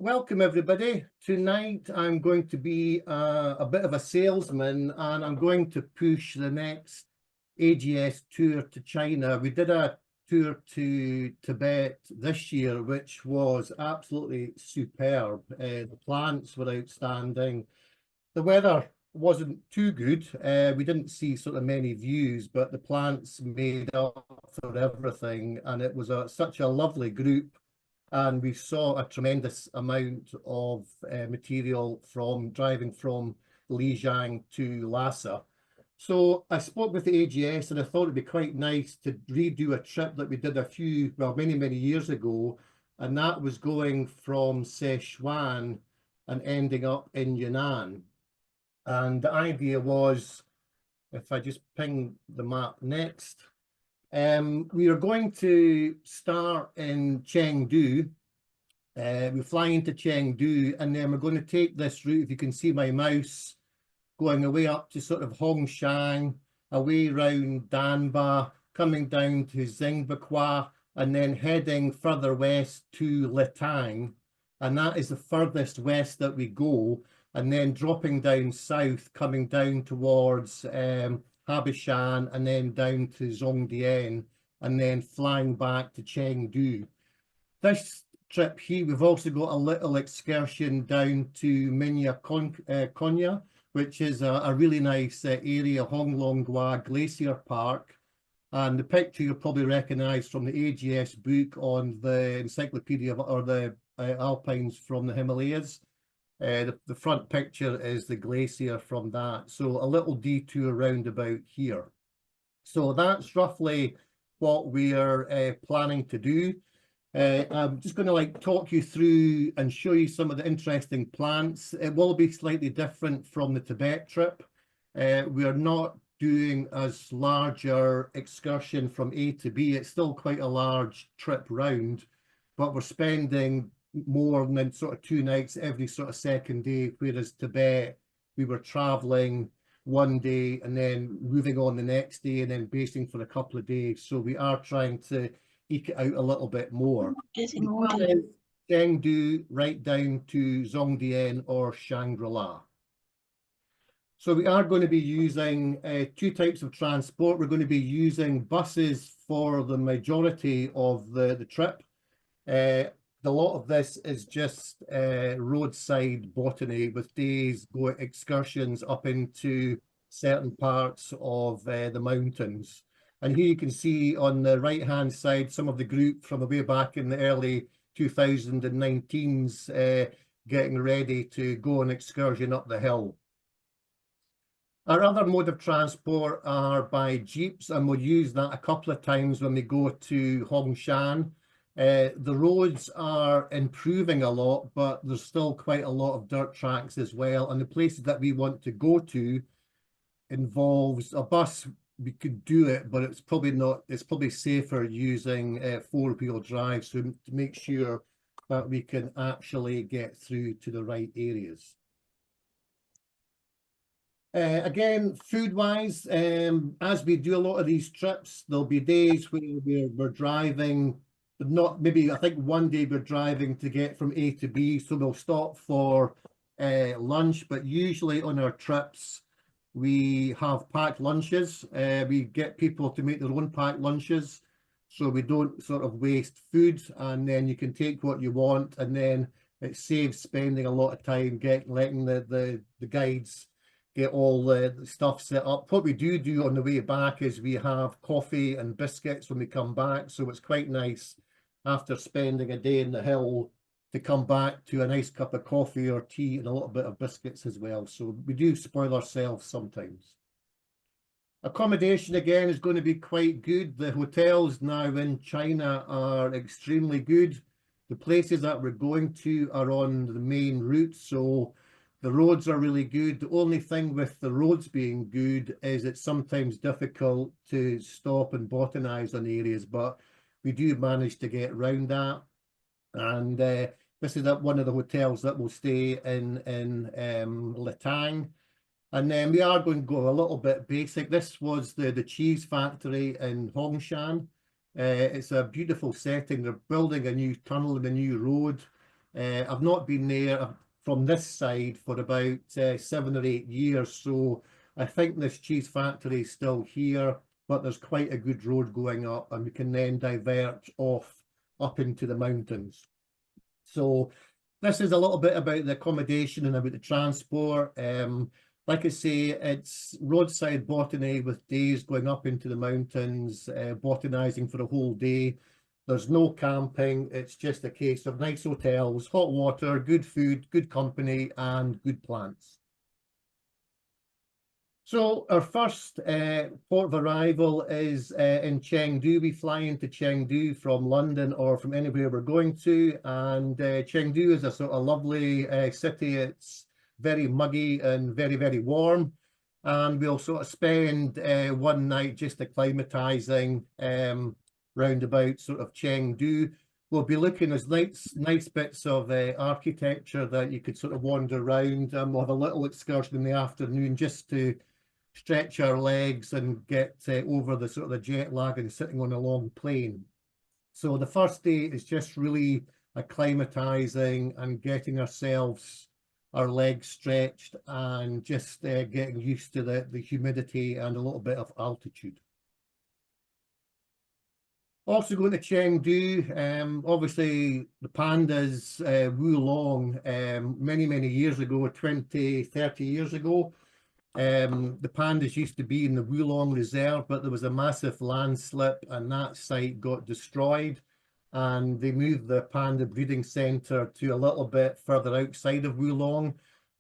Welcome everybody. Tonight I'm going to be a bit of a salesman and I'm going to push the next AGS tour to China. We did a tour to Tibet this year, which was absolutely superb. The plants were outstanding. The weather wasn't too good. We didn't see sort of many views, but the plants made up for everything. And it was such a lovely group. And we saw a tremendous amount of material from driving from Lijiang to Lhasa. So I spoke with the AGS and I thought it'd be quite nice to redo a trip that we did many years ago. And that was going from Sichuan and ending up in Yunnan. And the idea was, if I just ping the map next, we are going to start in Chengdu. We fly into Chengdu and then we're going to take this route, if you can see my mouse, going away up to sort of Hongshan, away round Danba, coming down to Xinduqiao, and then heading further west to Litang. And that is the furthest west that we go, and then dropping down south, coming down towards Habishan and then down to Zhongdian and then flying back to Chengdu. This trip here, we've also got a little excursion down to Minya Konya, which is a really nice area, Honglonggua Glacier Park. And the picture you'll probably recognize from the AGS book on the encyclopedia or the Alpines from the Himalayas. The front picture is the glacier from that. So a little detour roundabout here. So that's roughly what we are planning to do. I'm just going to talk you through and show you some of the interesting plants. It will be slightly different from the Tibet trip. We are not doing as larger excursion from A to B. It's still quite a large trip round, but we're spending more than sort of 2 nights every sort of second day, whereas Tibet, we were traveling one day and then moving on the next day and then basing for a couple of days. So we are trying to eke it out a little bit more. Chengdu right down to Zhongdian or Shangri-La. So we are going to be using 2 types of transport. We're going to be using buses for the majority of the trip. A lot of this is just roadside botany with days excursions up into certain parts of the mountains. And here you can see on the right-hand side some of the group from way back in the early 2019s getting ready to go on excursion up the hill. Our other mode of transport are by jeeps, and we'll use that a couple of times when we go to Hongshan. The roads are improving a lot, but there's still quite a lot of dirt tracks as well. And the places that we want to go to involves a bus. We could do it, but it's probably safer using 4-wheel drive, so to make sure that we can actually get through to the right areas. Again, food-wise, as we do a lot of these trips, there'll be days where we're driving, not maybe, I think one day we're driving to get from A to B, so we'll stop for lunch, but usually on our trips, we have packed lunches. We get people to make their own packed lunches, so we don't sort of waste food, and then you can take what you want, and then it saves spending a lot of time letting the guides get all the stuff set up. What we do on the way back is we have coffee and biscuits when we come back, so it's quite nice after spending a day in the hill to come back to a nice cup of coffee or tea and a little bit of biscuits as well. So we do spoil ourselves sometimes. Accommodation again is going to be quite good. The hotels now in China are extremely good. The places that we're going to are on the main route, so the roads are really good. The only thing with the roads being good is it's sometimes difficult to stop and botanize on areas, but we do manage to get around that. And this is one of the hotels that will stay in Litang. And then we are going to go a little bit basic. This was the cheese factory in Hongshan. It's a beautiful setting. They're building a new tunnel and a new road. I've not been there from this side for about 7 or 8 years, so I think this cheese factory is still here, but there's quite a good road going up, and we can then divert off up into the mountains. So this is a little bit about the accommodation and about the transport. Like I say, it's roadside botany with days going up into the mountains, botanizing for a whole day. There's no camping. It's just a case of nice hotels, hot water, good food, good company, and good plants. So our first port of arrival is in Chengdu. We fly into Chengdu from London or from anywhere we're going to. And Chengdu is a sort of lovely city. It's very muggy and very, very warm. And we'll sort of spend one night just acclimatizing round about sort of Chengdu. We'll be looking at nice bits of architecture that you could sort of wander around. We'll have a little excursion in the afternoon just to stretch our legs and get over the sort of the jet lag and sitting on a long plane. So the first day is just really acclimatizing and getting our legs stretched and just getting used to the humidity and a little bit of altitude. Also going to Chengdu, obviously the pandas, Wulong, many, many years ago, 20, 30 years ago, the pandas used to be in the Wulong Reserve, but there was a massive landslip and that site got destroyed, and they moved the panda breeding centre to a little bit further outside of Wulong.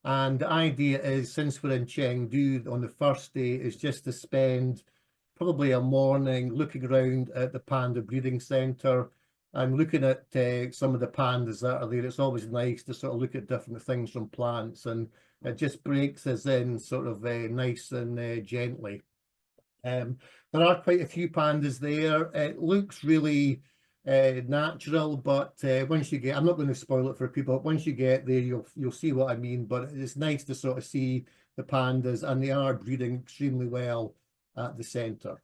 And the idea is, since we're in Chengdu on the first day, is just to spend probably a morning looking around at the panda breeding centre and looking at some of the pandas that are there. It's always nice to sort of look at different things from plants, and it just breaks us in sort of nice and gently. There are quite a few pandas there. It looks really natural, but once you get, I'm not going to spoil it for people, but once you get there, you'll see what I mean. But it's nice to sort of see the pandas, and they are breeding extremely well at the centre.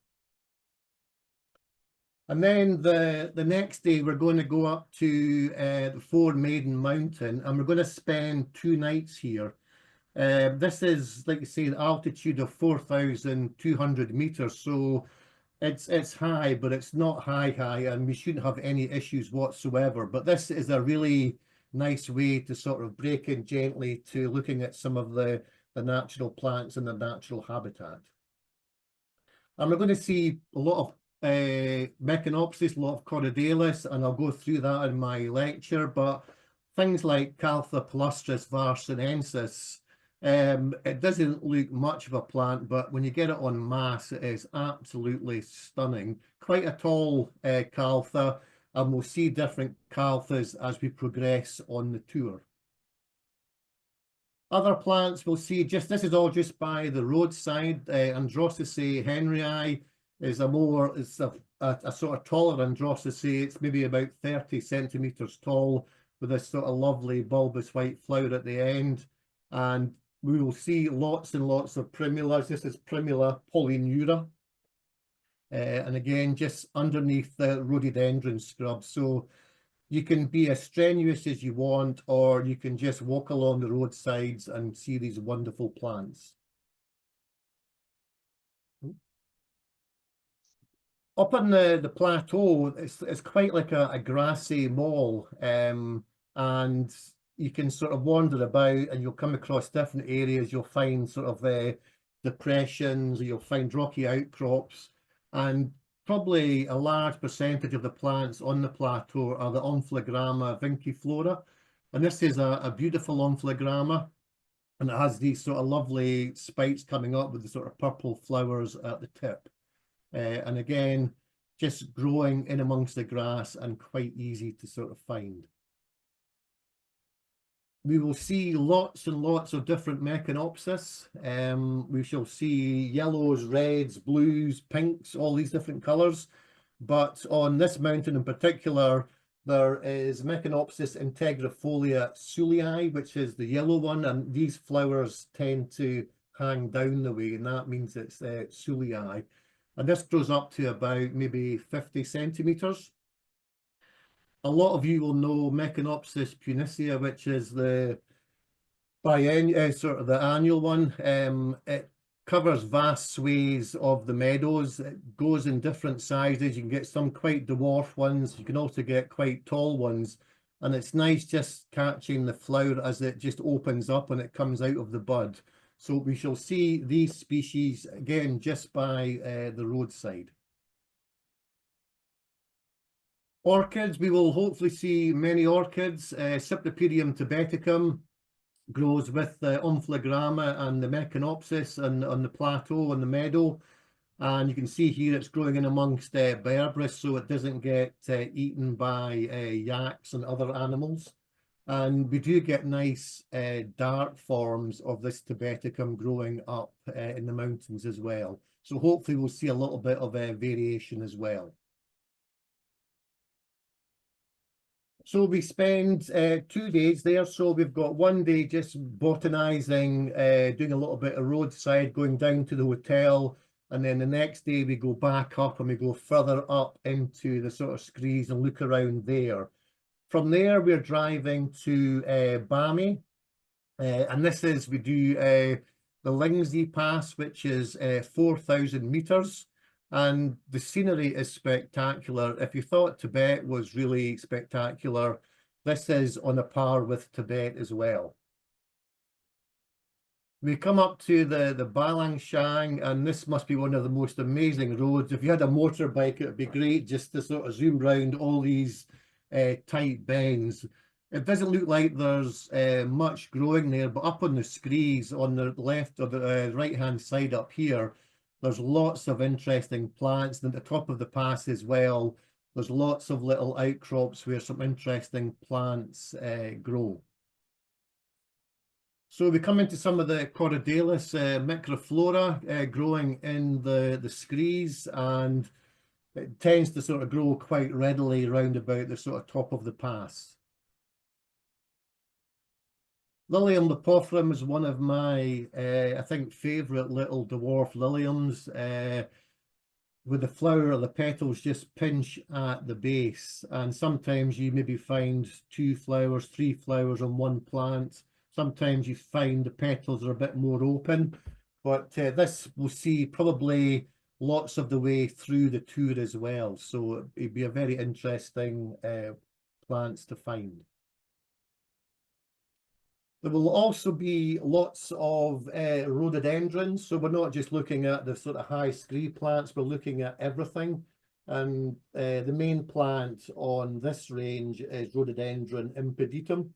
And then the next day, we're going to go up to the Four Maiden Mountain, and we're going to spend 2 nights here. This is, like you say, the altitude of 4,200 meters. So it's high, but it's not high, and we shouldn't have any issues whatsoever. But this is a really nice way to sort of break in gently to looking at some of the natural plants and the natural habitat. And we're going to see a lot of Meconopsis, a lot of Corydalus, and I'll go through that in my lecture. But things like Caltha palustris varsinensis, it doesn't look much of a plant, but when you get it en masse, it is absolutely stunning. Quite a tall Caltha, and we'll see different Calthas as we progress on the tour. Other plants we'll see, this is all just by the roadside. Androsaceae henryi is a sort of taller Androsaceae. It's maybe about 30 centimeters tall with this sort of lovely bulbous white flower at the end. And we will see lots and lots of primulas. This is Primula polyneura. And again, just underneath the rhododendron scrub. So you can be as strenuous as you want, or you can just walk along the roadsides and see these wonderful plants. Up on the plateau, it's quite like a grassy mall, and you can sort of wander about and you'll come across different areas. You'll find sort of depressions, you'll find rocky outcrops, and probably a large percentage of the plants on the plateau are the Omphlegramma vinciflora. And this is a beautiful Omphlegramma, and it has these sort of lovely spikes coming up with the sort of purple flowers at the tip. And again, just growing in amongst the grass and quite easy to sort of find. We will see lots and lots of different Meconopsis. We shall see yellows, reds, blues, pinks, all these different colours. But on this mountain in particular, there is Meconopsis integrifolia sulei, which is the yellow one, and these flowers tend to hang down the way, and that means it's sulei. And this grows up to about maybe 50 centimeters. A lot of you will know Meconopsis punicea, which is the sort of the annual one. It covers vast swathes of the meadows. It goes in different sizes. You can get some quite dwarf ones. You can also get quite tall ones. And it's nice just catching the flower as it just opens up and it comes out of the bud. So we shall see these species again just by the roadside. Orchids, we will hopefully see many orchids. Cypripedium tibeticum grows with the Omphlegramma and the Meconopsis on the plateau, on the meadow. And you can see here it's growing in amongst Berberis, so it doesn't get eaten by yaks and other animals. And we do get nice dark forms of this tibeticum growing up in the mountains as well. So hopefully we'll see a little bit of variation as well. So we spend 2 days there. So we've got 1 day just botanizing, doing a little bit of roadside, going down to the hotel. And then the next day we go back up and we go further up into the sort of screes and look around there. From there, we're driving to Bamei. And this is, we do the Lingzi Pass, which is 4,000 meters. And the scenery is spectacular. If you thought Tibet was really spectacular, this is on a par with Tibet as well. We come up to the Balangshan, and this must be one of the most amazing roads. If you had a motorbike, it would be great just to sort of zoom round all these tight bends. It doesn't look like there's much growing there, but up on the screes on the left or the right-hand side up here, there's lots of interesting plants. And at the top of the pass as well, there's lots of little outcrops where some interesting plants grow. So we come into some of the Corydalus microflora growing in the screes, and it tends to sort of grow quite readily round about the sort of top of the pass. Lilium lepophorum is one of my, I think, favourite little dwarf liliums, with the flower or the petals just pinch at the base. And sometimes you maybe find 2 flowers, 3 flowers on one plant. Sometimes you find the petals are a bit more open, but this we'll see probably lots of the way through the tour as well. So it'd be a very interesting plants to find. There will also be lots of rhododendrons. So we're not just looking at the sort of high scree plants, we're looking at everything. And the main plant on this range is Rhododendron impeditum.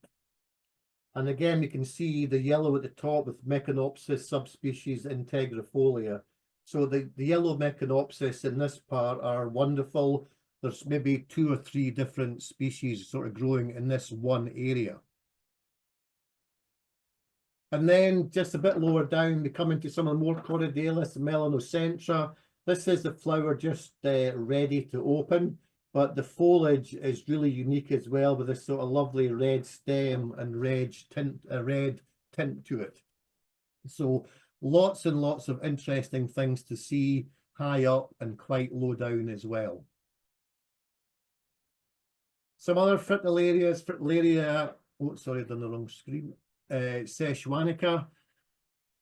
And again, you can see the yellow at the top with Meconopsis subspecies integrifolia. So the yellow Meconopsis in this part are wonderful. There's maybe 2 or 3 different species sort of growing in this one area. And then just a bit lower down, we come into some of the more Corydalus, Melanocentra. This is the flower just ready to open, but the foliage is really unique as well, with this sort of lovely red stem and red tint to it. So lots and lots of interesting things to see high up and quite low down as well. Some other Fritillaria, oh sorry, I've done the wrong screen. Sichuanica.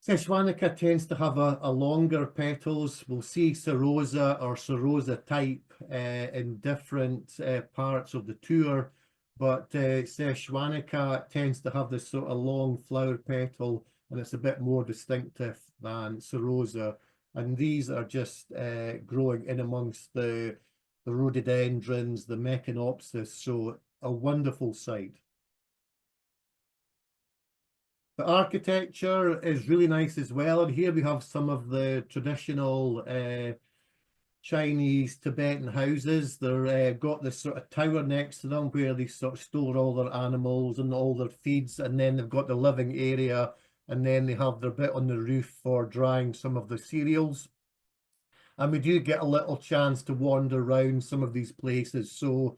Sichuanica tends to have a longer petals. We'll see Serosa or Serosa type in different parts of the tour, but Sichuanica tends to have this sort of long flower petal, and it's a bit more distinctive than Serosa. And these are just growing in amongst the rhododendrons, the Meconopsis, so a wonderful sight. The architecture is really nice as well, and here we have some of the traditional Chinese Tibetan houses. They're got this sort of tower next to them where they sort of store all their animals and all their feeds, and then they've got the living area, and then they have their bit on the roof for drying some of the cereals. And we do get a little chance to wander around some of these places. So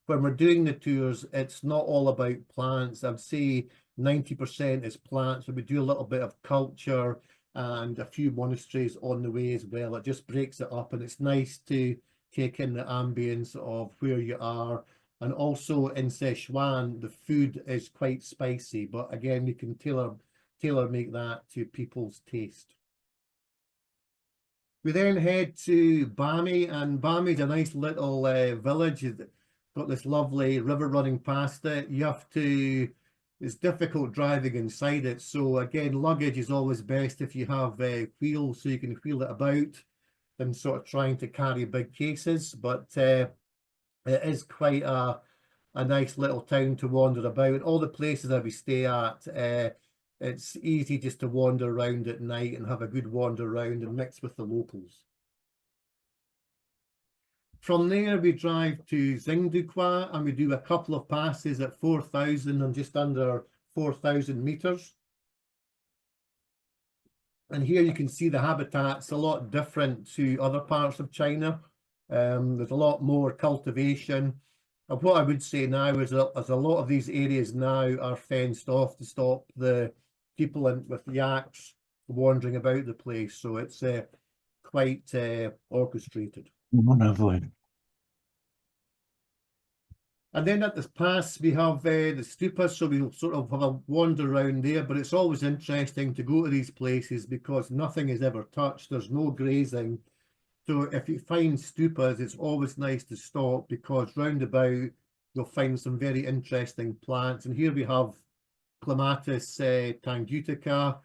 when we're doing the tours, it's not all about plants. I'd say 90% is plants, but we do a little bit of culture and a few monasteries on the way as well. It just breaks it up, and it's nice to take in the ambience of where you are And also in Sichuan, the food is quite spicy, but again, we can tailor make that to people's taste. We then head to Bamei, and Bamei is a nice little village. It's got this lovely river running past it. It's difficult driving inside it. So again, luggage is always best if you have wheels, so you can wheel it about than sort of trying to carry big cases. But it is quite a nice little town to wander about. All the places that we stay at, it's easy just to wander around at night and have a good wander around and mix with the locals. From there, we drive to Xinduqiao and we do a couple of passes at 4,000 and just under 4,000 meters. And here you can see the habitat's a lot different to other parts of China. There's a lot more cultivation. And what I would say now is a lot of these areas now are fenced off to stop the people with yaks wandering about the place. So it's quite orchestrated. And then at this pass, we have the stupas, so we'll sort of have a wander around there, but it's always interesting to go to these places because nothing is ever touched. There's no grazing. So if you find stupas, it's always nice to stop because round about you'll find some very interesting plants. And here we have Clematis tangutica,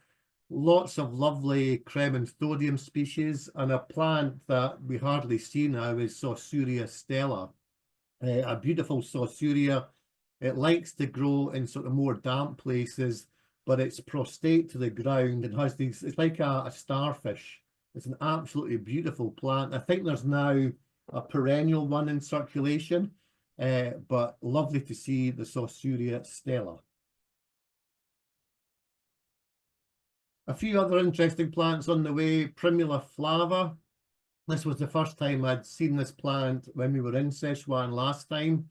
lots of lovely Cremonthodium species, and a plant that we hardly see now is Sausuria stella. A beautiful Sausuria. It likes to grow in sort of more damp places, but it's prostrate to the ground and has these, it's like a starfish. It's an absolutely beautiful plant. I think there's now a perennial one in circulation, but lovely to see the Sausuria stella. A few other interesting plants on the way. Primula flava. This was the first time I'd seen this plant when we were in Sichuan last time.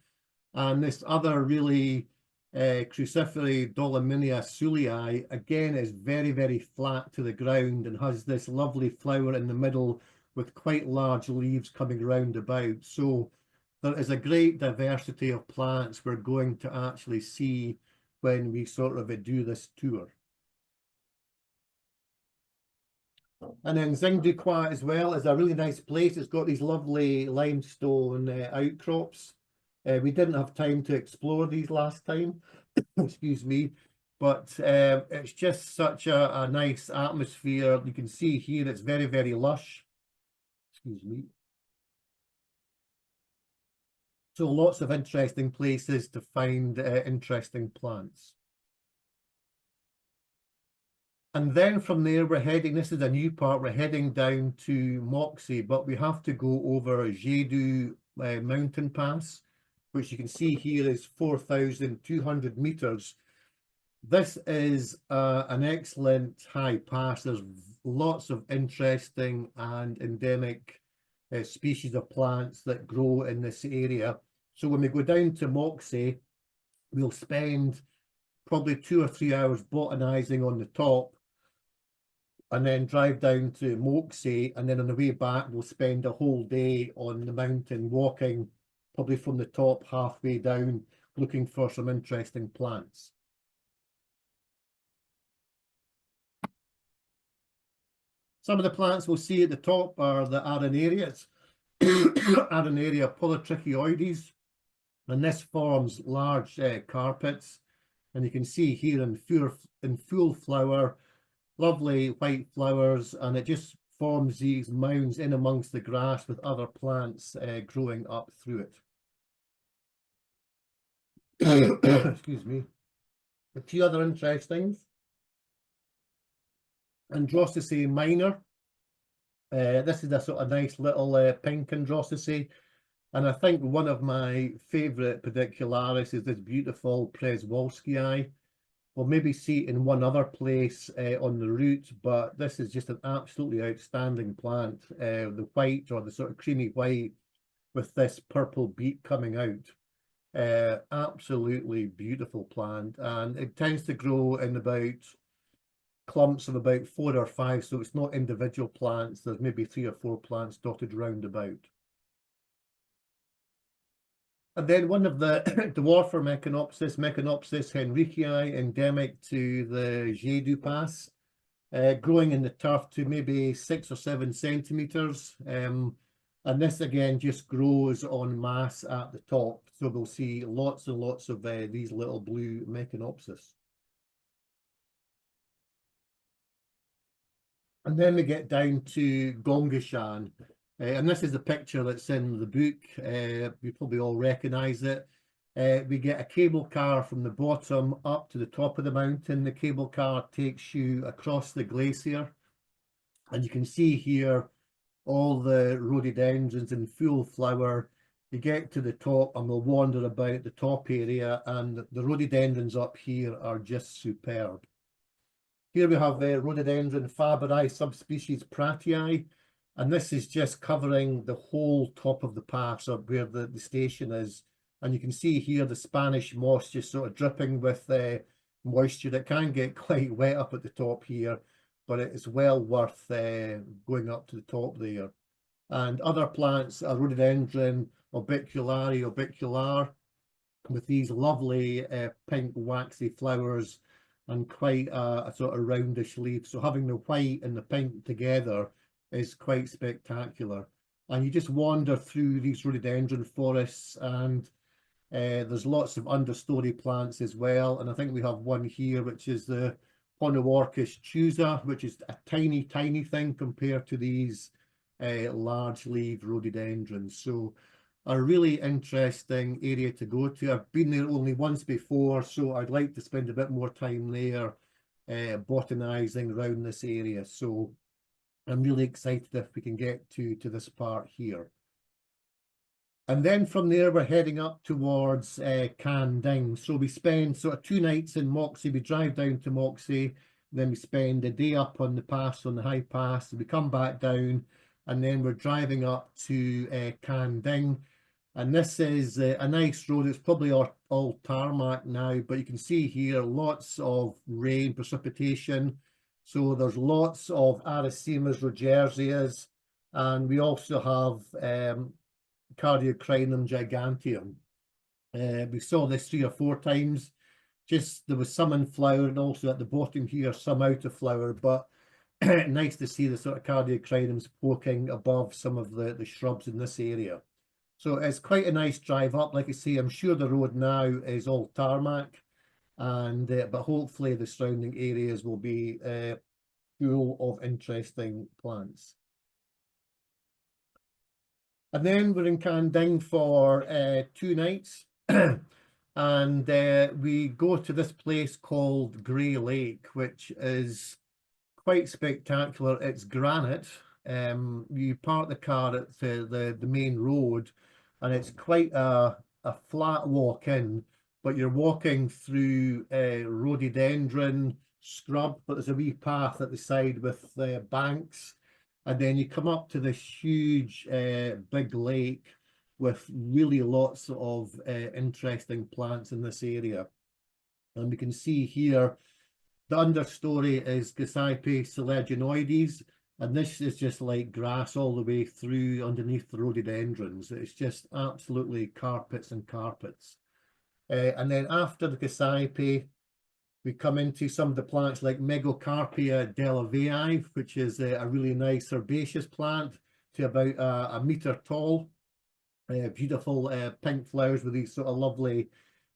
And this other really cruciferous Dolominia sulei, again, is very, very flat to the ground and has this lovely flower in the middle with quite large leaves coming round about. So there is a great diversity of plants we're going to actually see when we sort of do this tour. And then Xinduqiao as well is a really nice place. It's got these lovely limestone outcrops. We didn't have time to explore these last time, excuse me, but it's just such a nice atmosphere. You can see here it's very, very lush. Excuse me. So lots of interesting places to find interesting plants. And then from there, we're heading, this is a new part, we're heading down to Moxi, but we have to go over Chengdu mountain pass, which you can see here is 4,200 meters. This is an excellent high pass. There's lots of interesting and endemic species of plants that grow in this area. So when we go down to Moxi, we'll spend probably 2 or 3 hours botanizing on the top, and then drive down to Moxi, and then on the way back we'll spend a whole day on the mountain walking, probably from the top halfway down, looking for some interesting plants. Some of the plants we'll see at the top are the Arenarias, Arenaria polytrichoides, and this forms large carpets, and you can see here in full flower, lovely white flowers, and it just forms these mounds in amongst the grass with other plants growing up through it. Excuse me. A few other interesting. Androsaceae minor. This is a sort of nice little pink Androsaceae. And I think one of my favourite pedicularis is this beautiful Przewalskii. We'll maybe see it in one other place on the route, but this is just an absolutely outstanding plant. The white, or the sort of creamy white with this purple beak coming out. Absolutely beautiful plant, and it tends to grow in about clumps of about 4 or 5, so it's not individual plants. There's maybe 3 or 4 plants dotted round about. And then one of the dwarfer Meconopsis henrichii, endemic to the Chengdu Pass, growing in the turf to maybe 6 or 7 centimeters. And this again just grows en masse at the top. So we'll see lots and lots of these little blue Meconopsis. And then we get down to Gongga Shan. And this is the picture that's in the book. You probably all recognize it. We get a cable car from the bottom up to the top of the mountain. The cable car takes you across the glacier. And you can see here all the rhododendrons in full flower. You get to the top and we'll wander about the top area, and the rhododendrons up here are just superb. Here we have rhododendron faberi subspecies pratii, and this is just covering the whole top of the pass up where the station is. And you can see here the Spanish moss just sort of dripping with moisture. It can get quite wet up at the top here, but it is well worth going up to the top there. And other plants are rhododendron orbicular, with these lovely pink waxy flowers and quite a sort of roundish leaf. So having the white and the pink together is quite spectacular. And you just wander through these rhododendron forests, and there's lots of understory plants as well. And I think we have one here, which is the Ponoworchis chusa, which is a tiny, tiny thing compared to these large leaf rhododendrons. So a really interesting area to go to. I've been there only once before, so I'd like to spend a bit more time there botanizing around this area. So I'm really excited if we can get to this part here. And then from there, we're heading up towards Kangding. So we spend sort of 2 nights in Moxi. We drive down to Moxi, then we spend a day up on the pass, on the high pass. We come back down, and then we're driving up to Kangding. And this is a nice road. It's probably all tarmac now, but you can see here lots of rain, precipitation. So there's lots of Arisemas rogersias, and we also have Cardiocrinum giganteum. We saw this 3 or 4 times. Just there was some in flower, and also at the bottom here some out of flower, but nice to see the sort of Cardiocrinums poking above some of the shrubs in this area. So it's quite a nice drive up. Like I say, I'm sure the road now is all tarmac, and but hopefully the surrounding areas will be full of interesting plants. And then we're in Kangding for 2 nights, and we go to this place called Grey Lake, which is quite spectacular. It's granite. You park the car at the main road, and it's quite a flat walk in, but you're walking through rhododendron scrub, but there's a wee path at the side with banks. And then you come up to this huge big lake with really lots of interesting plants in this area. And we can see here the understory is Gossypia seleginoides, and this is just like grass all the way through underneath the rhododendrons. It's just absolutely carpets and carpets. And then after the Gossypia, we come into some of the plants like Megacarpia delavei, which is a really nice herbaceous plant to about a metre tall. Beautiful pink flowers with these sort of lovely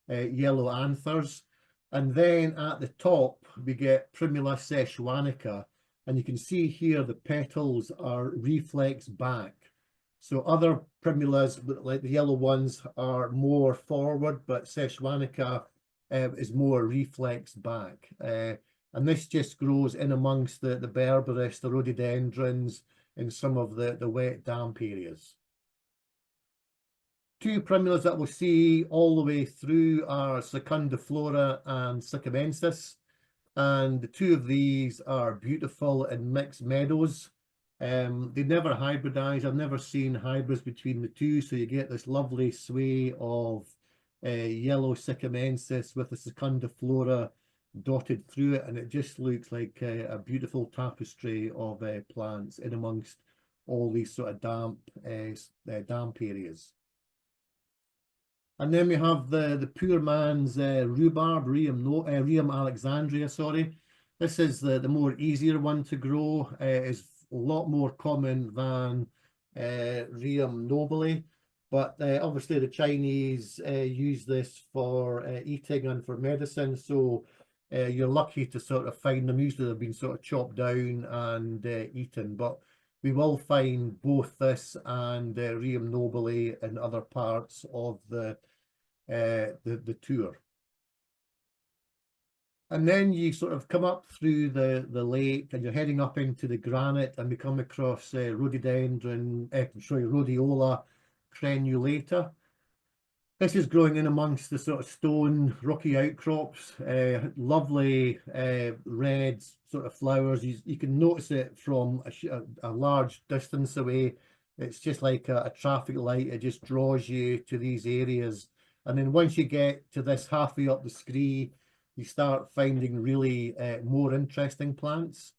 yellow anthers. And then at the top, we get Primula sichuanica. And you can see here the petals are reflex back. So other primulas, like the yellow ones, are more forward, but sichuanica is more reflex back. And this just grows in amongst the berberis, the rhododendrons, in some of the wet, damp areas. 2 primulas that we'll see all the way through are secundiflora and sycamensis. And the 2 of these are beautiful in mixed meadows. They never hybridize. I've never seen hybrids between the 2. So you get this lovely sway of yellow sycamensis with the secundiflora dotted through it. And it just looks like a beautiful tapestry of plants in amongst all these sort of damp areas. And then we have the poor man's rhubarb, Rheum Alexandria, sorry. This is the more easier one to grow. It's a lot more common than Rheum nobile. But obviously the Chinese use this for eating and for medicine. So you're lucky to sort of find them. Usually they've been sort of chopped down and eaten. But we will find both this and Rheum nobile in other parts of the tour. And then you sort of come up through the lake and you're heading up into the granite and we come across Rhodiola crenulata. This is growing in amongst the sort of stone rocky outcrops, lovely red sort of flowers. You can notice it from a large distance away. It's just like a traffic light. It just draws you to these areas. And then once you get to this halfway up the scree, you start finding really more interesting plants.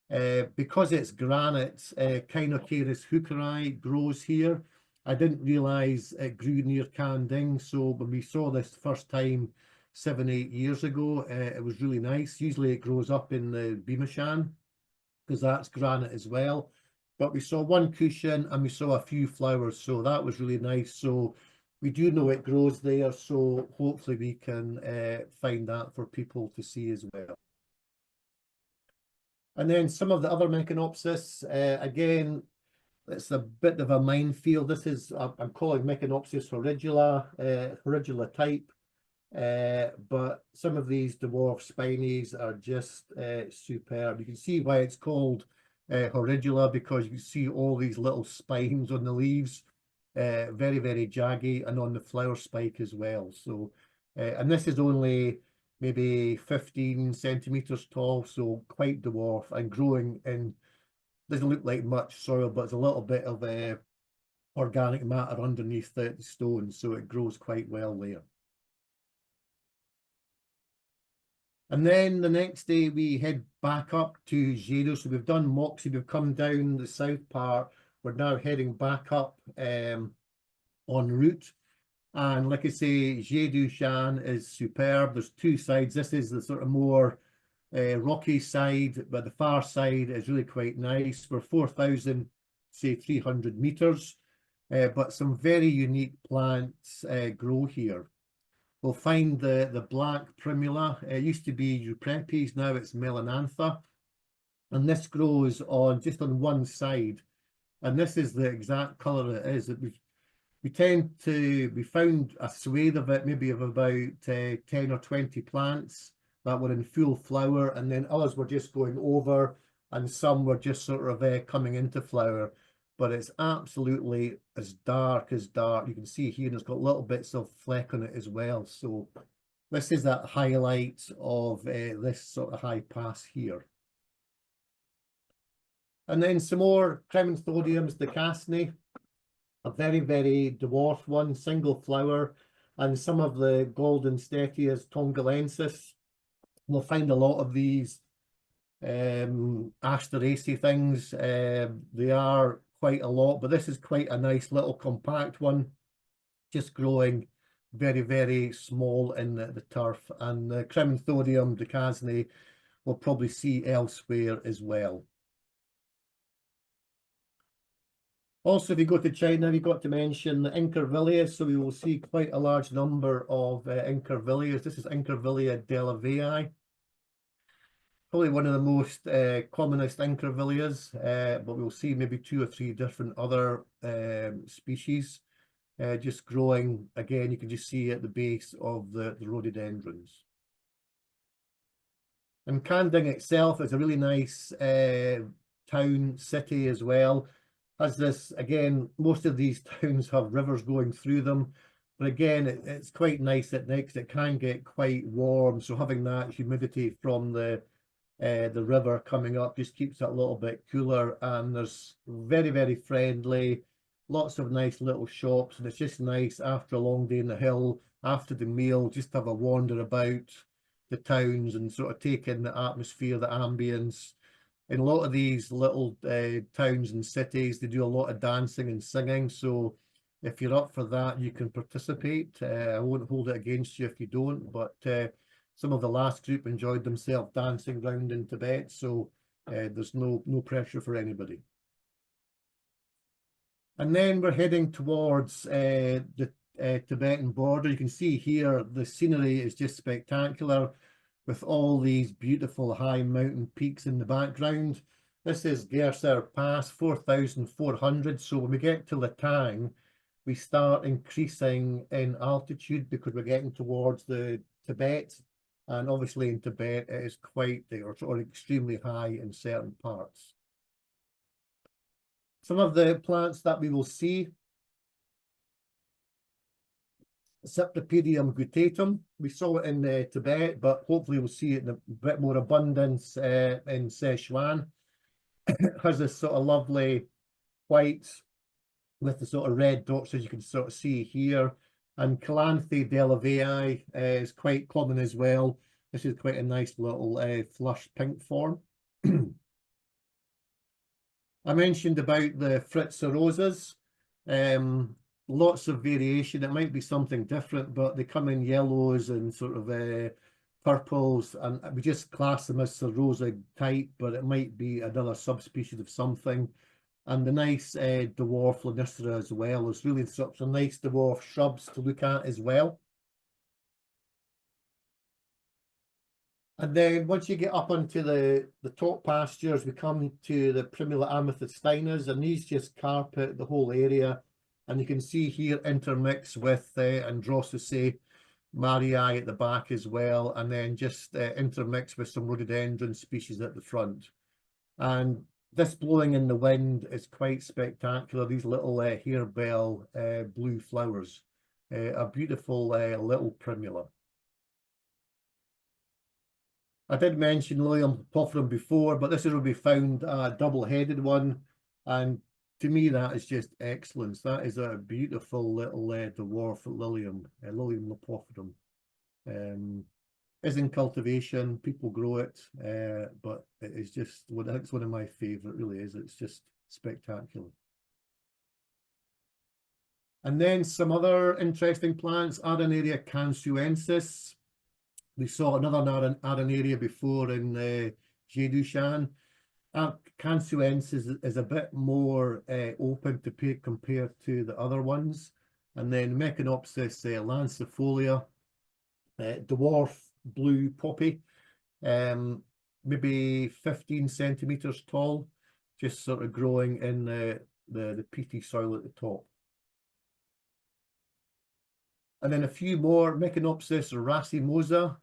Because it's granite, Cainocaris hookeri grows here. I didn't realise it grew near Kangding, so when we saw this first time 7-8 years ago, it was really nice. Usually it grows up in the Bamei Shan, because that's granite as well. But we saw one cushion and we saw a few flowers, so that was really nice. So we do know it grows there, so hopefully we can find that for people to see as well. And then some of the other Meconopsis, again, it's a bit of a minefield. This is, I'm calling Meconopsis horridula type, but some of these dwarf spinies are just superb. You can see why it's called horridula, because you can see all these little spines on the leaves, very, very jaggy, and on the flower spike as well. So, and this is only maybe 15 centimeters tall, so quite dwarf and growing in, doesn't look like much soil, but it's a little bit of organic matter underneath the stone, so it grows quite well there. And then the next day we head back up to Xinduqiao. So we've done Moxi, we've come down the south part. We're now heading back up en route. And like I say, Xinduqiao Shan is superb. There's two sides. This is the sort of more rocky side, but the far side is really quite nice. We're 4,300 meters, but some very unique plants grow here. We'll find the black primula. It used to be Euprepes, now it's Melanantha. And this grows on just on one side. And this is the exact colour it is. We found a swathe of it, maybe of about 10 or 20 plants that were in full flower, and then others were just going over, and some were just sort of coming into flower. But it's absolutely as dark as dark. You can see here, and it's got little bits of fleck on it as well. So this is that highlight of this sort of high pass here. And then some more Cremanthodiums, Ducasne, a very, very dwarf one, single flower, and some of the golden Stetias tongalensis. We'll find a lot of these Asteraceae things. They are quite a lot, but this is quite a nice little compact one, just growing very, very small in the turf. And the Cremanthodium Ducasne we'll probably see elsewhere as well. Also, if you go to China, we've got to mention the Incurvillea, so we will see quite a large number of Incurvilleas. This is Incurvillea delavei, probably one of the most commonest Incurvilleas, but we'll see maybe 2 or 3 different other species just growing. Again, you can just see at the base of the rhododendrons. And Kangding itself is a really nice town, city as well. Has this, again, most of these towns have rivers going through them, but again, it's quite nice at night because it can get quite warm, so having that humidity from the river coming up just keeps it a little bit cooler. And there's very, very friendly, lots of nice little shops, and it's just nice after a long day in the hill, after the meal, just have a wander about the towns and sort of take in the atmosphere, the ambience. In a lot of these little towns and cities, they do a lot of dancing and singing, so if you're up for that, you can participate. I won't hold it against you if you don't, but some of the last group enjoyed themselves dancing around in Tibet, so there's no pressure for anybody. And then we're heading towards the Tibetan border. You can see here the scenery is just spectacular with all these beautiful high mountain peaks in the background. This is Gersar Pass, 4,400. So when we get to Litang, we start increasing in altitude because we're getting towards the Tibet. And obviously in Tibet, it is quite or extremely high in certain parts. Some of the plants that we will see: Cypripedium guttatum. We saw it in Tibet, but hopefully we'll see it in a bit more abundance in Sichuan. It has this sort of lovely white with the sort of red dots, as you can sort of see here. And Calanthe delavei is quite common as well. This is quite a nice little flush pink form. I mentioned about the Fritza roses. Lots of variation. It might be something different, but they come in yellows and sort of purples, and we just class them as Rosa type, but it might be another subspecies of something. And the nice dwarf Lonicera as well. It's really such a nice dwarf shrubs to look at as well. And then once you get up onto the top pastures, we come to the Primula amethystinus, and these just carpet the whole area. And you can see here intermixed with Androsaceae Marii at the back as well, and then just intermixed with some rhododendron species at the front. And this blowing in the wind is quite spectacular. These little harebell blue flowers, a beautiful little primula. I did mention Lilium porphyrum before, but this is where we found a double-headed one, and to me that is just excellence. That is a beautiful little dwarf Lilium, Lilium porphyrum. Is in cultivation, people grow it, but it is just, well, it's one of my favourite, really is. It's just spectacular. And then some other interesting plants: Area cansuensis. We saw another Area before in Xinduqiao Shan. Cansuensis is a bit more open to pick compared to the other ones. And then Mechanopsis lancifolia, dwarf blue poppy, maybe 15 centimeters tall, just sort of growing in the peaty soil at the top. And then a few more: Mechanopsis racemosa.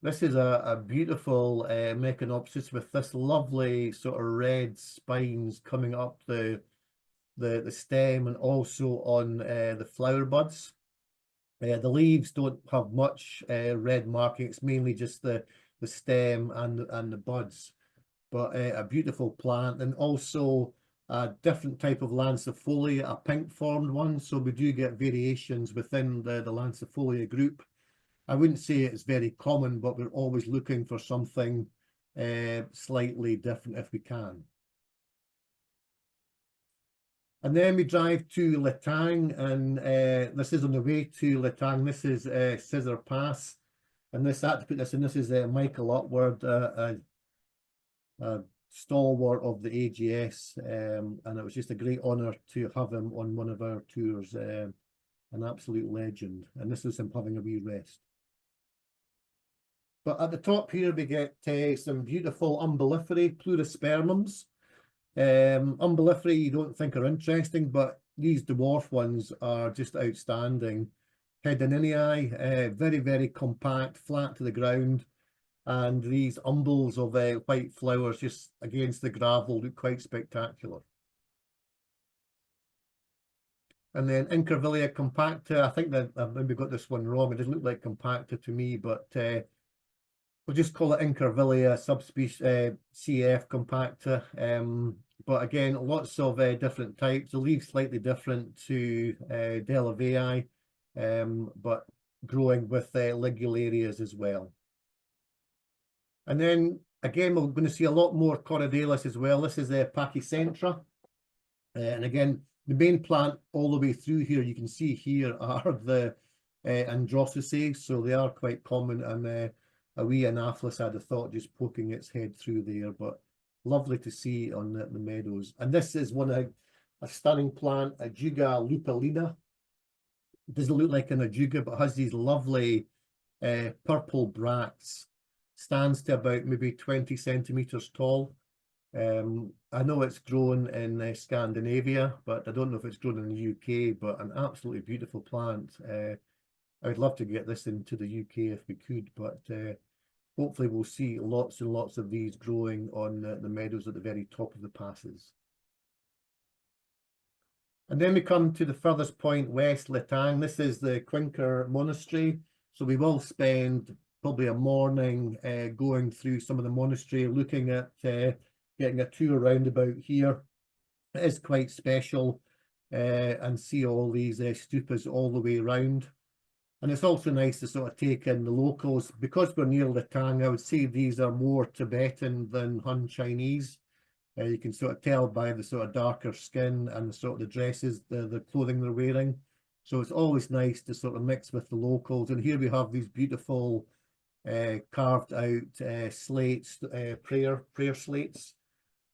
This is a beautiful Mechanopsis with this lovely sort of red spines coming up the stem and also on the flower buds. The leaves don't have much red marking. It's mainly just the stem and the buds, but a beautiful plant. And also a different type of lancifolia, a pink formed one. So we do get variations within the lancifolia group. I wouldn't say it's very common, but we're always looking for something slightly different if we can. And then we drive to Litang, and this is on the way to Litang. This is Scissor Pass, and this, I had to put this in, this is Michael Upward, a stalwart of the AGS, and it was just a great honour to have him on one of our tours, an absolute legend. And this is him having a wee rest. But at the top here we get some beautiful umbelliferae, pleurispermums. Umbelliferae you don't think are interesting, but these dwarf ones are just outstanding. Hedoninae, very, very compact, flat to the ground. And these umbels of white flowers just against the gravel look quite spectacular. And then Incurvilia compacta. I think that I've maybe got this one wrong. It doesn't look like compacta to me, but we'll just call it Incurvilia subspecies CF compacta. But again, lots of different types. The leaves slightly different to delavei, but growing with ligularias as well. And then again, we're going to see a lot more Corydalus as well. This is Pachycentra, and again, The main plant all the way through here, you can see here, are the Androsaceae, so they are quite common, and a wee Anaphylis, I'd have thought, just poking its head through there, but lovely to see on the meadows. And this is a stunning plant, a Juga lupulina. It doesn't look like an ajuga, but has these lovely purple bracts. Stands to about maybe 20 centimeters tall. I know it's grown in Scandinavia, but I don't know if it's grown in the UK, but an absolutely beautiful plant. I would love to get this into the UK if we could, but hopefully we'll see lots and lots of these growing on the meadows at the very top of the passes. And then we come to the furthest point west, Litang. This is the Quinker Monastery. So we will spend probably a morning going through some of the monastery, looking at getting a tour roundabout here. It is quite special, and see all these stupas all the way around. And it's also nice to sort of take in the locals. Because we're near Litang, I would say these are more Tibetan than Han Chinese. You can sort of tell by the sort of darker skin and the sort of the dresses, the clothing they're wearing. So it's always nice to sort of mix with the locals. And here we have these beautiful carved out slates, prayer slates,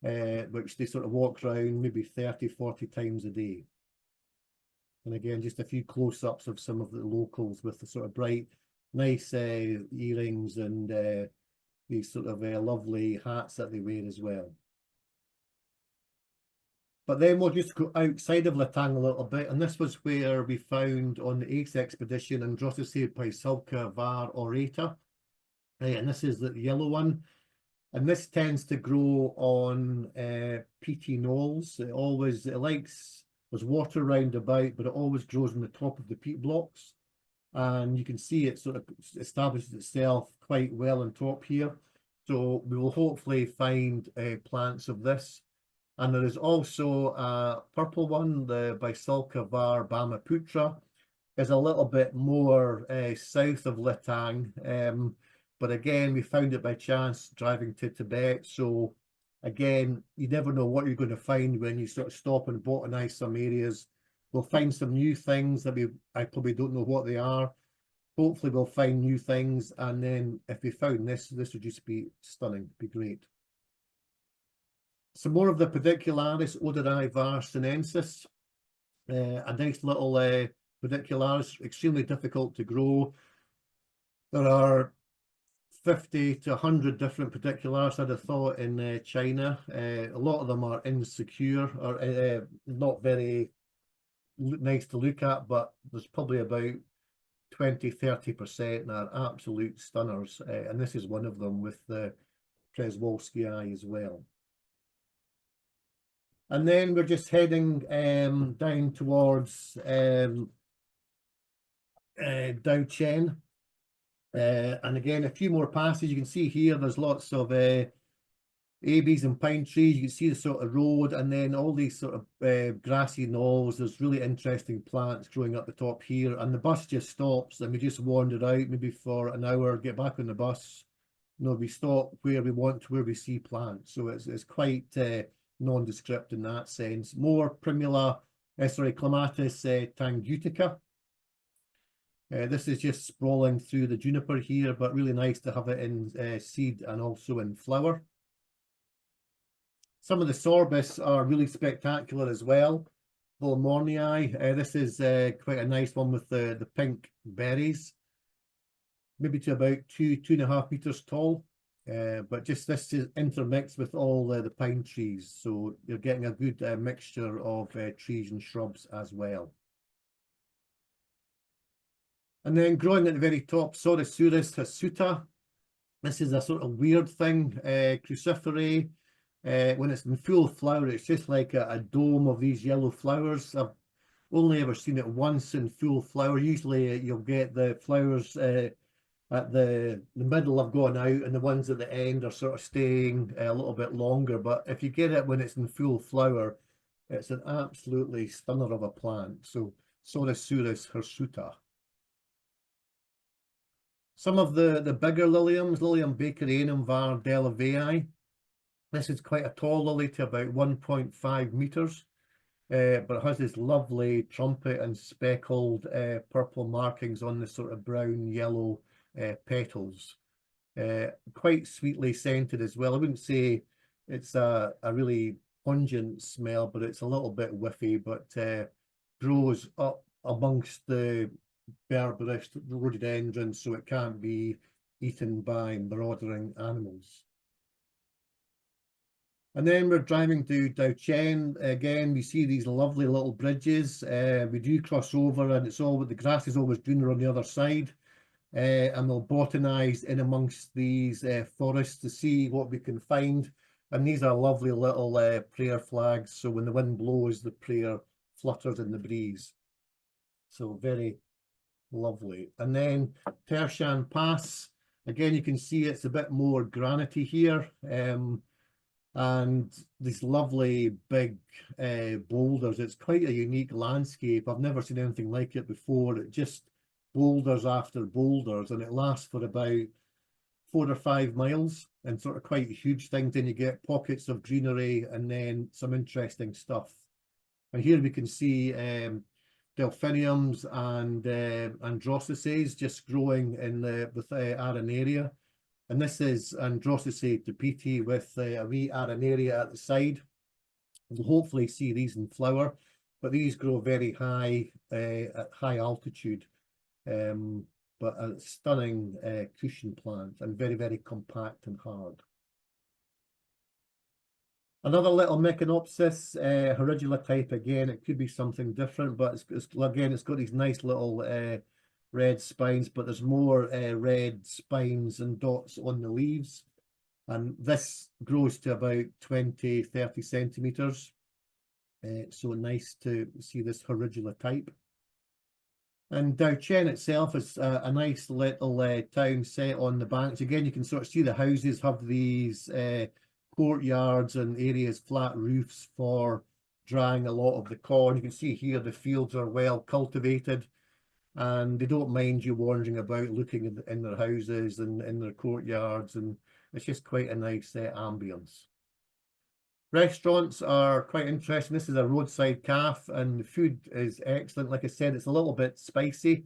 which they sort of walk around maybe 30, 40 times a day. And again, just a few close-ups of some of the locals with the sort of bright, nice earrings and these sort of lovely hats that they wear as well. But then we'll just go outside of Litang a little bit, and this was where we found on the ACE expedition Androsaceae Paisulca var aurata. And this is the yellow one. And this tends to grow on peaty knolls. It likes, there's water round about, but it always grows on the top of the peat blocks. And you can see it sort of establishes itself quite well on top here. So we will hopefully find plants of this. And there is also a purple one, the Bisulca var Brahmaputra, is a little bit more south of Litang. But again, we found it by chance driving to Tibet. So again, you never know what you're going to find when you sort of stop and botanize some areas. We'll find some new things that I probably don't know what they are. Hopefully we'll find new things. And then if we found this would just be stunning, be great. Some more of the Pedicularis Odori var sinensis. A nice little Pedicularis, extremely difficult to grow. There are 50 to 100 different Pedicularis, I'd have thought, in China. A lot of them are insecure or not very nice to look at, but there's probably about 20–30% that are absolute stunners. And this is one of them with the Przewalskii as well. And then we're just heading down towards Daocheng. And again, a few more passes. You can see here there's lots of abies and pine trees. You can see the sort of road, and then all these sort of grassy knolls. There's really interesting plants growing up the top here, and the bus just stops and we just wander out maybe for an hour, get back on the bus. You know, we stop where we want to, where we see plants. So it's quite nondescript in that sense. More Clematis tangutica. This is just sprawling through the juniper here, but really nice to have it in seed and also in flower. Some of the sorbus are really spectacular as well. Volmornii. This is quite a nice one with the pink berries. Maybe to about 2–2.5 meters tall. But just this is intermixed with all the pine trees. So you're getting a good mixture of trees and shrubs as well. And then growing at the very top, Sorasuris hirsuta. This is a sort of weird thing, cruciferae. When it's in full flower, it's just like a dome of these yellow flowers. I've only ever seen it once in full flower. Usually you'll get the flowers at the middle have gone out, and the ones at the end are sort of staying a little bit longer. But if you get it when it's in full flower, it's an absolutely stunner of a plant. So Sorasuris hirsuta. Some of the bigger liliums, Lilium bakerianum var delavei. This is quite a tall lily, to about 1.5 meters. but it has this lovely trumpet and speckled purple markings on the sort of brown yellow petals. Quite sweetly scented as well. I wouldn't say it's a really pungent smell, but it's a little bit whiffy, but grows up amongst the Berberisc rhododendrons, so it can't be eaten by marauding animals. And then we're driving to Daocheng. Again, we see these lovely little bridges. We do cross over, and it's all the grass is always greener on the other side. And we'll botanize in amongst these forests to see what we can find. And these are lovely little prayer flags. So when the wind blows, the prayer flutters in the breeze. So very lovely. And then Tershan Pass. Again, you can see it's a bit more granity here. And these lovely big boulders. It's quite a unique landscape. I've never seen anything like it before. It just boulders after boulders, and it lasts for about 4 or 5 miles, and sort of quite huge things. Then you get pockets of greenery and then some interesting stuff. And here we can see delphiniums and androsses just growing in the Alpine Area. And this is Androssae tapeti with a wee Arenaria at the side. We'll hopefully see these in flower, but these grow very high at high altitude. But a stunning cushion plant and very, very compact and hard. Another little Meconopsis, Horridula type again. It could be something different, but again, it's got these nice little red spines, but there's more red spines and dots on the leaves. And this grows to about 20, 30 centimeters. So nice to see this Horridula type. And Daocheng itself is a nice little town set on the banks. Again, you can sort of see the houses have these courtyards and areas, flat roofs for drying a lot of the corn. You can see here the fields are well cultivated, and they don't mind you wandering about looking in their houses and in their courtyards, and it's just quite a nice ambience. Restaurants are quite interesting. This is a roadside cafe, and the food is excellent. Like I said, it's a little bit spicy,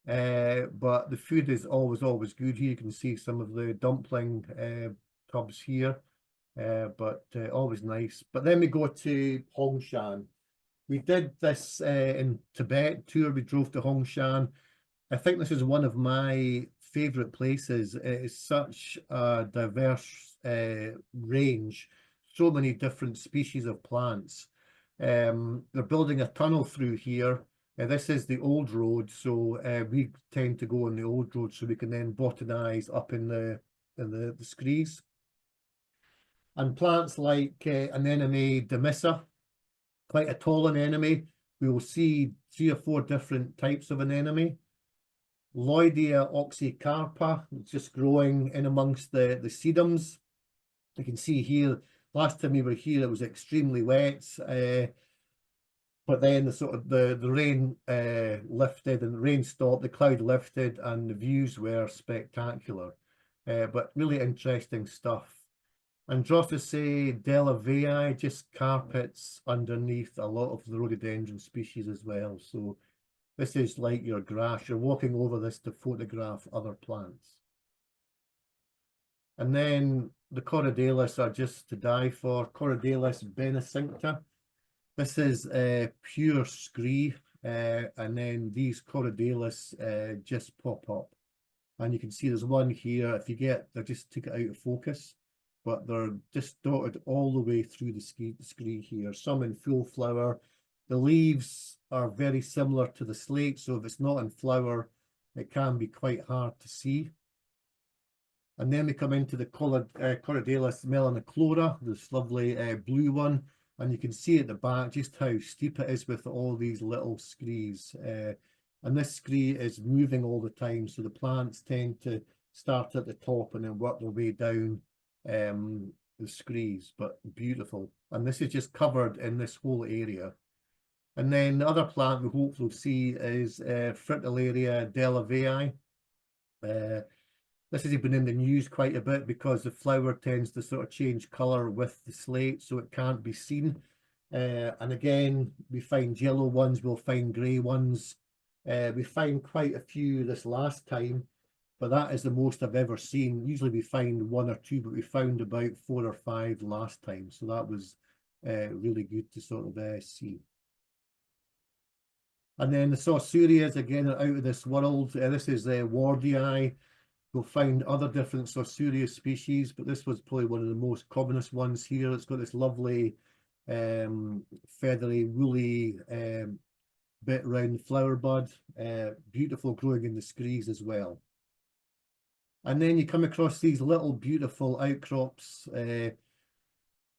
but the food is always good. Here you can see some of the dumpling tubs here, but always nice. But then we go to Hongshan. We did this in Tibet tour. We drove to Hongshan. I think this is one of my favorite places. It is such a diverse range. So many different species of plants. They're building a tunnel through here. This is the old road, so we tend to go on the old road so we can then botanize up in the screes. And plants like anemone demissa, quite a tall anemone. We will see 3 or 4 different types of anemone. Lloydia oxycarpa, just growing in amongst the sedums. You can see here, last time we were here, it was extremely wet, but then the rain lifted and the rain stopped, the cloud lifted, and the views were spectacular. But really interesting stuff. Androssae delavei, just carpets underneath a lot of the rhododendron species as well. So this is like your grass. You're walking over this to photograph other plants. And then the Corydalus are just to die for. Corydalus benicincta. This is pure scree, and then these Corydalus just pop up. And you can see there's one here. If you get, I just took it out of focus, but they're just dotted all the way through the scree here. Some in full flower. The leaves are very similar to the slate, so if it's not in flower, it can be quite hard to see. And then we come into the Corydalus melanochlora, this lovely blue one. And you can see at the back just how steep it is with all these little screes. And this scree is moving all the time, so the plants tend to start at the top and then work their way down the screes, but beautiful. And this is just covered in this whole area. And then the other plant we hopefully see is Fritillaria delavei. This has been in the news quite a bit because the flower tends to sort of change colour with the slate, so it can't be seen. And again, we find yellow ones, we'll find grey ones. We find quite a few this last time, but that is the most I've ever seen. Usually we find one or two, but we found about 4 or 5 last time. So that was really good to sort of see. And then the Saussurias, again, are out of this world. This is Wardii. We'll find other different Saussuria species, but this was probably one of the most commonest ones here. It's got this lovely feathery, woolly bit round flower bud, beautiful growing in the screes as well. And then you come across these little beautiful outcrops,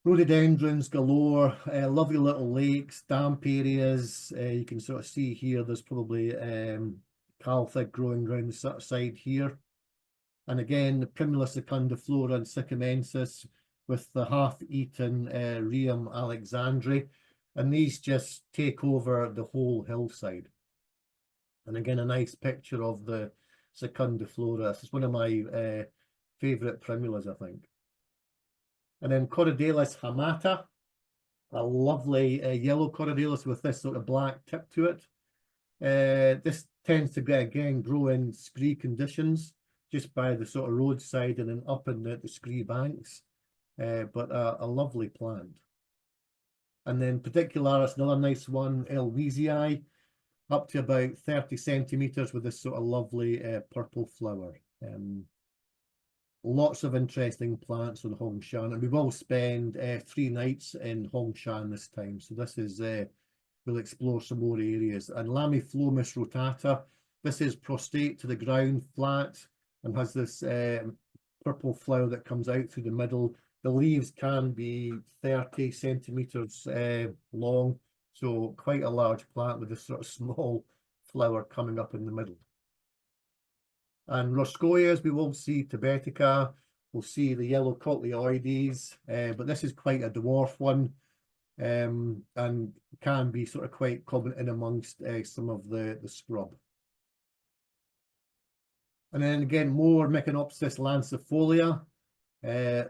rhododendrons galore, lovely little lakes, damp areas. You can sort of see here there's probably caltha growing around the side here. And again, the Primula secundiflora and sycamensis with the half-eaten Rheum alexandri. And these just take over the whole hillside. And again, a nice picture of the secundiflora. This is one of my favourite primulas, I think. And then Corydalus hamata, a lovely yellow Corydalus with this sort of black tip to it. This tends to, again, grow in scree conditions, just by the sort of roadside and then up in the scree banks, but a lovely plant. And then Pedicularis, another nice one, Elwesii, up to about 30 centimetres with this sort of lovely purple flower. Lots of interesting plants on Hongshan, and we will spend 3 nights in Hongshan this time. So this is, we'll explore some more areas. And Lamiflomis rotata, this is prostrate to the ground, flat, and has this purple flower that comes out through the middle. The leaves can be 30 centimetres long, so quite a large plant with this sort of small flower coming up in the middle. And Roscoias, we will see Tibetica, we'll see the yellow cotyloides, but this is quite a dwarf one, and can be sort of quite common in amongst some of the scrub. And then again, more Meconopsis lancifolia.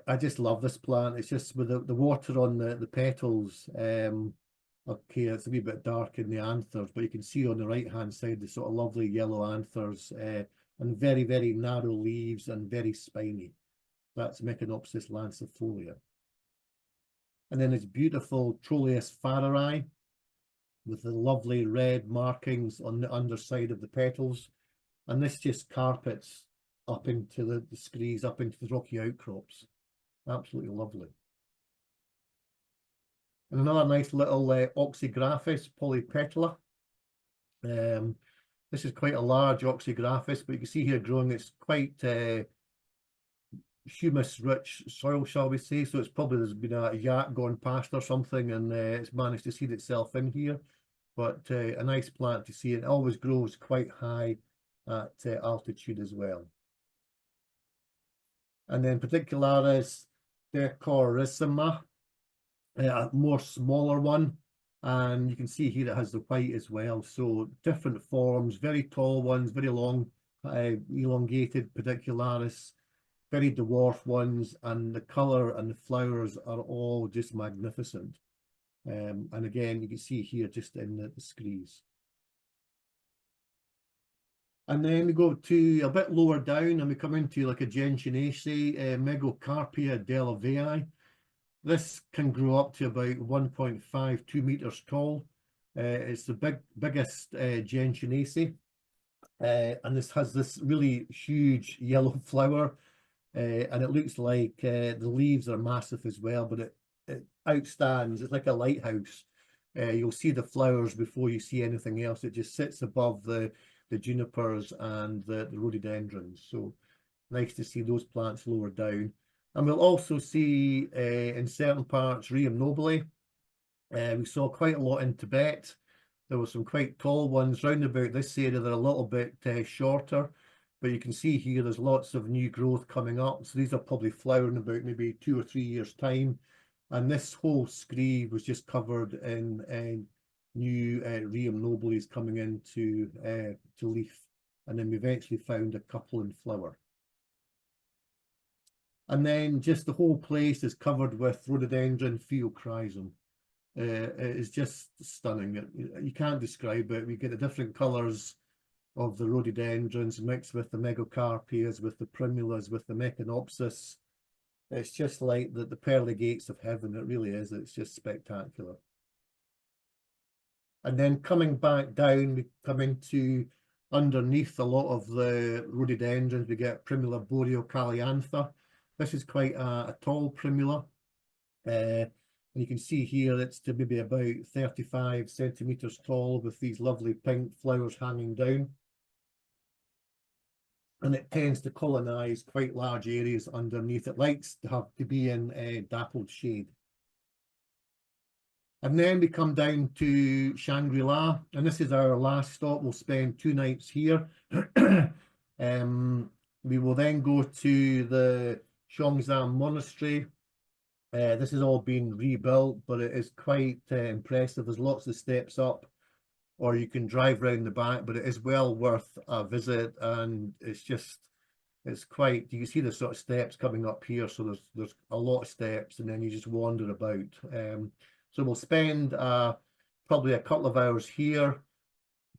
I just love this plant. It's just with the water on the petals. Okay, it's a wee bit dark in the anthers, but you can see on the right-hand side the sort of lovely yellow anthers and very, very narrow leaves and very spiny. That's Meconopsis lancifolia. And then it's beautiful Trollius farrerii with the lovely red markings on the underside of the petals. And this just carpets up into the screes, up into the rocky outcrops. Absolutely lovely. And another nice little Oxygraphis polypetala. This is quite a large Oxygraphis, but you can see here growing, it's quite humus-rich soil, shall we say. So it's probably there's been a yak gone past or something, and it's managed to seed itself in here. But a nice plant to see. It always grows quite high at altitude as well. And then Pedicularis decorissima, a more smaller one, and you can see here it has the white as well. So different forms, very tall ones, very long, elongated Pedicularis, very dwarf ones, and the color and the flowers are all just magnificent. And again, you can see here just in the screes. And then we go to a bit lower down and we come into like a Gentianaceae, Megacarpia delavei. This can grow up to about 1.5, 2 meters tall. It's the biggest Gentianaceae. And this has this really huge yellow flower. And it looks like the leaves are massive as well, but it outstands. It's like a lighthouse. You'll see the flowers before you see anything else. It just sits above the junipers and the rhododendrons. So nice to see those plants lower down. And we'll also see in certain parts Rheum nobile. We saw quite a lot in Tibet. There were some quite tall ones round about this area. They're a little bit shorter, but you can see here there's lots of new growth coming up. So these are probably flowering about maybe 2 or 3 years' time. And this whole scree was just covered in new Rheum nobiles coming into to leaf. And then we eventually found a couple in flower. And then just the whole place is covered with rhododendron pheochryzum. It is just stunning. You can't describe it. We get the different colours of the rhododendrons mixed with the megacarpias, with the primulas, with the Echinopsis. It's just like the pearly gates of heaven. It really is. It's just spectacular. And then coming back down, we come into underneath a lot of the rhododendrons. We get Primula boreocaliantha. This is quite a tall primula. And you can see here it's to maybe about 35 centimeters tall with these lovely pink flowers hanging down. And it tends to colonize quite large areas underneath. It likes to have to be in dappled shade. And then we come down to Shangri-La, and this is our last stop. We'll spend 2 nights here. We will then go to the Zhongshan Monastery. This has all been rebuilt, but it is quite impressive. There's lots of steps up, or you can drive around the back, but it is well worth a visit. And it's quite, you can see the sort of steps coming up here. So there's a lot of steps, and then you just wander about. So we'll spend probably a couple of hours here,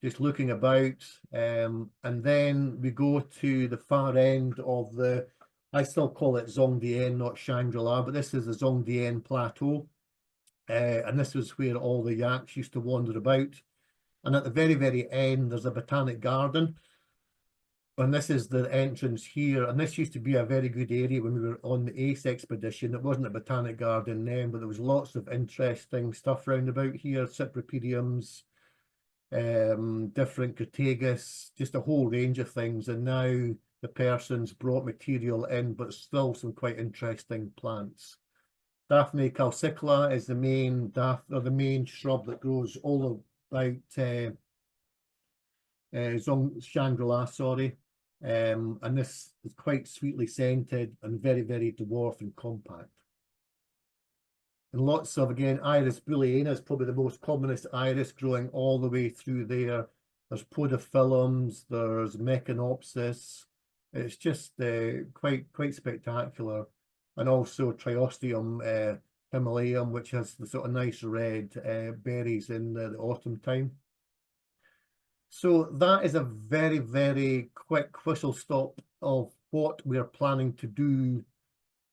just looking about. And then we go to the far end of I still call it Zhongdian, not Shangri-La, but this is the Zhongdian Plateau. And this was where all the yaks used to wander about. And at the very, very end, there's a botanic garden. And this is the entrance here. And this used to be a very good area when we were on the ACE expedition. It wasn't a botanic garden then, but there was lots of interesting stuff round about here. Cypripediums, different Crataegus, just a whole range of things. And now the person's brought material in, but still some quite interesting plants. Daphne calcicula is the main shrub that grows all about Shangri-La, sorry. And this is quite sweetly scented and very, very dwarf and compact. And lots of, again, Iris bulliana is probably the most commonest iris growing all the way through there. There's podophyllums, there's Echinopsis. It's just quite spectacular. And also Triosteum Himalayan, which has the sort of nice red berries in the autumn time. So that is a very, very quick whistle stop of what we're planning to do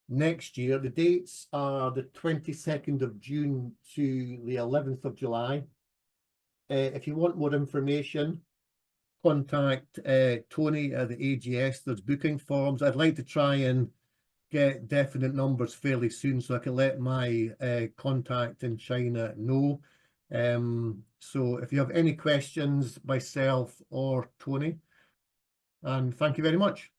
next year. The dates are the 22nd of June to the 11th of July. If you want more information, contact Tony at the AGS. There's booking forms. I'd like to try and get definite numbers fairly soon so I can let my contact in China know. So if you have any questions, myself or Tony, and thank you very much.